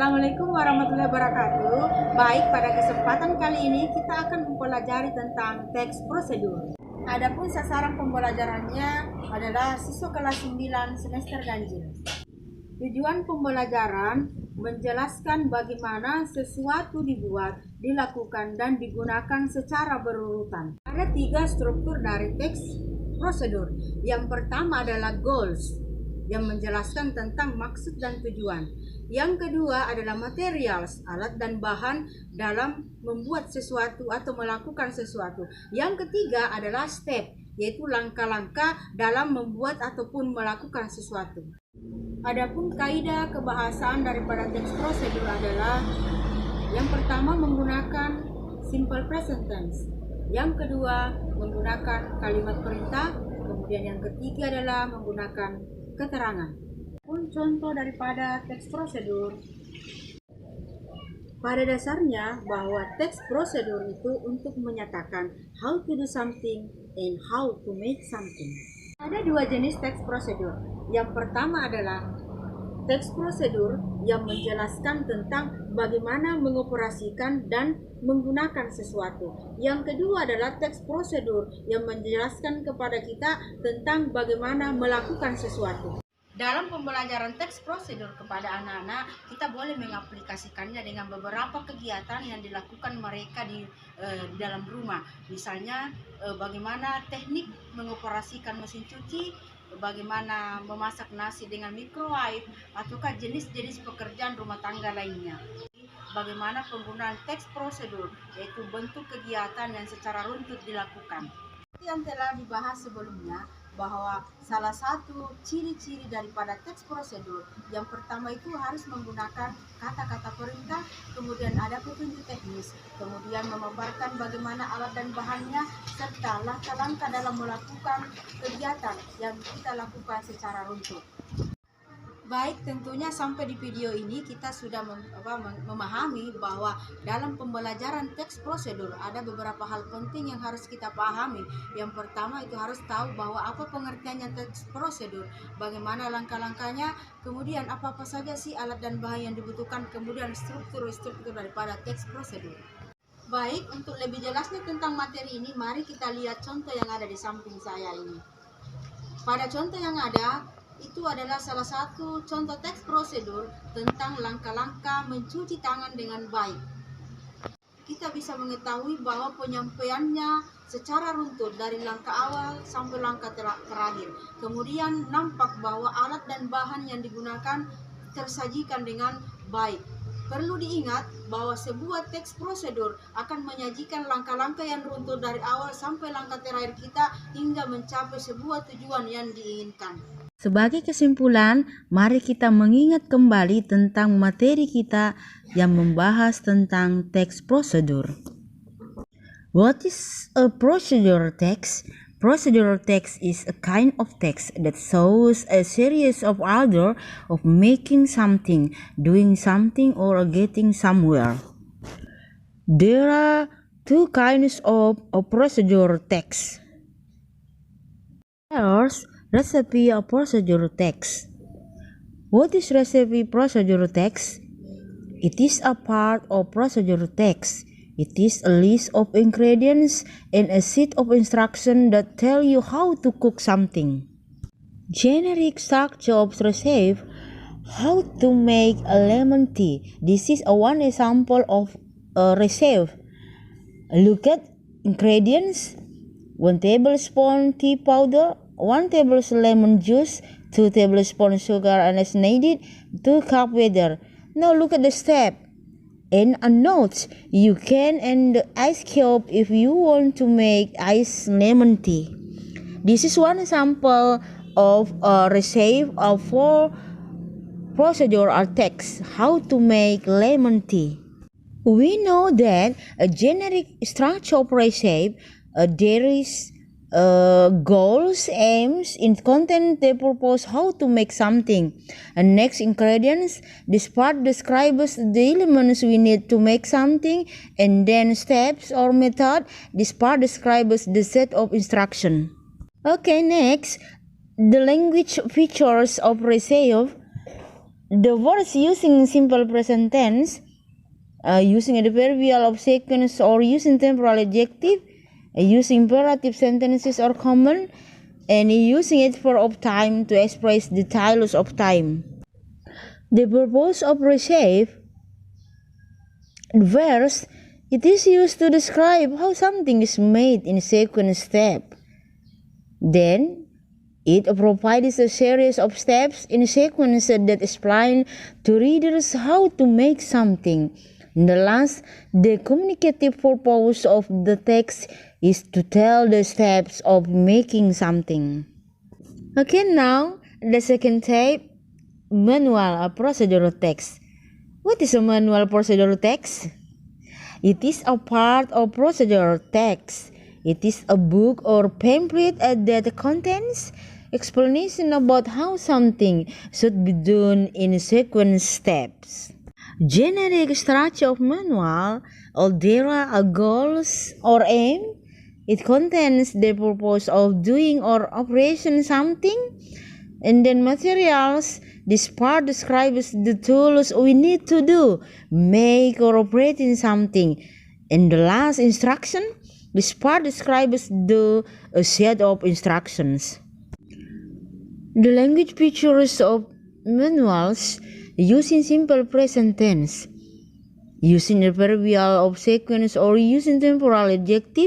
Assalamualaikum warahmatullahi wabarakatuh. Baik, pada kesempatan kali ini kita akan mempelajari tentang teks prosedur. Adapun sasaran pembelajarannya adalah siswa kelas 9 semester ganjil. Tujuan pembelajaran menjelaskan bagaimana sesuatu dibuat, dilakukan, dan digunakan secara berurutan. Ada 3 struktur dari teks prosedur. Yang pertama adalah goals, yang menjelaskan tentang maksud dan tujuan. Yang kedua adalah materials, alat dan bahan dalam membuat sesuatu atau melakukan sesuatu. Yang ketiga adalah step, yaitu langkah-langkah dalam membuat ataupun melakukan sesuatu. Adapun kaidah kebahasaan daripada teks prosedur adalah yang pertama menggunakan simple present tense, yang kedua menggunakan kalimat perintah, kemudian yang ketiga adalah menggunakan keterangan. Pun contoh daripada teks prosedur, pada dasarnya bahwa teks prosedur itu untuk menyatakan how to do something and how to make something. Ada 2 jenis teks prosedur. Yang pertama adalah teks prosedur yang menjelaskan tentang bagaimana mengoperasikan dan menggunakan sesuatu. Yang kedua adalah teks prosedur yang menjelaskan kepada kita tentang bagaimana melakukan sesuatu. Dalam pembelajaran teks prosedur kepada anak-anak, kita boleh mengaplikasikannya dengan beberapa kegiatan yang dilakukan mereka di dalam rumah. Misalnya bagaimana teknik mengoperasikan mesin cuci, bagaimana memasak nasi dengan microwave, ataukah jenis-jenis pekerjaan rumah tangga lainnya. Bagaimana penggunaan teks prosedur, yaitu bentuk kegiatan yang secara runtut dilakukan. Yang telah dibahas sebelumnya, bahwa salah satu ciri-ciri daripada teks prosedur yang pertama itu harus menggunakan kata-kata perintah, kemudian ada petunjuk teknis, kemudian memaparkan bagaimana alat dan bahannya, serta langkah-langkah dalam melakukan kegiatan yang kita lakukan secara runtut. Baik, tentunya sampai di video ini kita sudah memahami bahwa dalam pembelajaran teks prosedur ada beberapa hal penting yang harus kita pahami. Yang pertama itu harus tahu bahwa apa pengertiannya teks prosedur, bagaimana langkah-langkahnya, kemudian apa-apa saja sih alat dan bahan yang dibutuhkan, kemudian struktur-struktur daripada teks prosedur. Baik, untuk lebih jelasnya tentang materi ini, mari kita lihat contoh yang ada di samping saya ini. Pada contoh yang ada, itu adalah salah satu contoh teks prosedur tentang langkah-langkah mencuci tangan dengan baik. Kita bisa mengetahui bahwa penyampaiannya secara runtut dari langkah awal sampai langkah terakhir. Kemudian nampak bahwa alat dan bahan yang digunakan tersajikan dengan baik. Perlu diingat bahwa sebuah teks prosedur akan menyajikan langkah-langkah yang runtut dari awal sampai langkah terakhir kita hingga mencapai sebuah tujuan yang diinginkan. Sebagai kesimpulan, mari kita mengingat kembali tentang materi kita yang membahas tentang teks prosedur. What is a procedural text? Procedural text is a kind of text that shows a series of order of making something, doing something, or getting somewhere. There are 2 kinds of procedural text. First, recipe of procedural text. What is recipe procedural text? It is a part of procedural text. It is a list of ingredients and a set of instructions that tell you how to cook something. Generic structure of recipe: how to make a lemon tea. This is one example of a recipe. Look at ingredients: 1 tablespoon tea powder, 1 tablespoon lemon juice, 2 tablespoons sugar as needed, 2 cup water. Now look at the step. And a note, you can add the ice cube if you want to make iced lemon tea. This is one example of a recipe of 4 procedural text, how to make lemon tea. We know that a generic structure of recipe, there is goals, aims, in content, they propose how to make something. And next, ingredients. This part describes the elements we need to make something. And then steps or method. This part describes the set of instruction. Okay, next, the language features of recipe. The words using simple present tense, using adverbial of sequence or using temporal adjective, using imperative sentences are common, and using it for of time to express the telos of time. The purpose of receive. First, it is used to describe how something is made in a sequence step. Then, it provides a series of steps in a sequence that explain to readers how to make something. And the last, the communicative purpose of the text is to tell the steps of making something. Okay, now the second type, manual procedural text. What is a manual procedural text? It is a part of procedural text. It is a book or pamphlet that contains explanation about how something should be done in sequence steps. Generic structure of manual, or there are goals or aim. It contains the purpose of doing or operation something. And then materials, this part describes the tools we need to do, make or operate in something. And the last, instruction, this part describes a set of instructions. The language features of manuals using simple present tense, using adverbial of sequence or using temporal adjective,